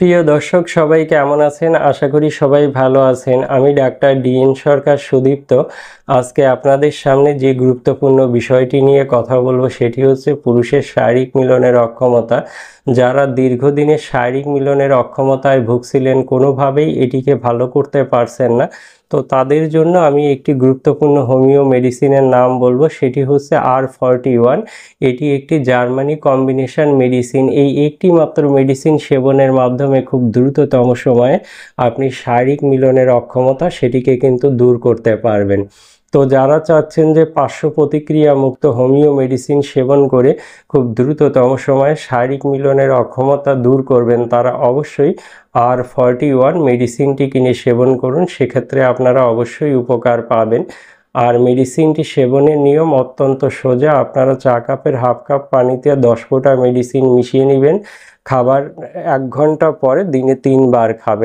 প্রিয় দর্শক সবাই কেমন আছেন? আশা করি সবাই ভালো আছেন। আমি ডাক্তার ডিএন সরকার সুদীপ্ত। আজকে আপনাদের সামনে যে গুরুত্বপূর্ণ বিষয়টি নিয়ে কথা বলবো সেটি হচ্ছে পুরুষের শারীরিক মিলনের অক্ষমতা। যারা দীর্ঘদিনের শারীরিক মিলনের অক্ষমতায় ভুগছিলেন, কোনোভাবেই এটিকে ভালো করতে পারছেন না, তো তাদের জন্য আমি একটি গুরুত্বপূর্ণ হোমিও মেডিসিনের নাম বলবো, সেটি হচ্ছে R41। এটি একটি জার্মানি কম্বিনেশন মেডিসিন। এই একটি মাত্র মেডিসিন সেবনের মাধ্যমে খুব দ্রুততম সময়ে আপনি শারীরিক মিলনের অক্ষমতা সেটিকে কিন্তু দূর করতে পারবেন। তো যারা চাচ্ছেন যে পার্শ্ব প্রতিক্রিয়া মুক্ত হোমিও মেডিসিন সেবন করে খুব দ্রুততম সময়ে শারীরিক মিলনের অক্ষমতা দূর করবেন, তারা অবশ্যই R41 মেডিসিনটি কিনে সেবন করুন। সেক্ষেত্রে আপনারা অবশ্যই উপকার পাবেন। আর মেডিসিনটি সেবনের নিয়ম অত্যন্ত সোজা। আপনারা চা কাপের হাফ কাপ পানিতে 10 ফোঁটা মেডিসিন মিশিয়ে নেবেন। খাবার 1 ঘন্টা পরে দিনে 3 বার খাবেন।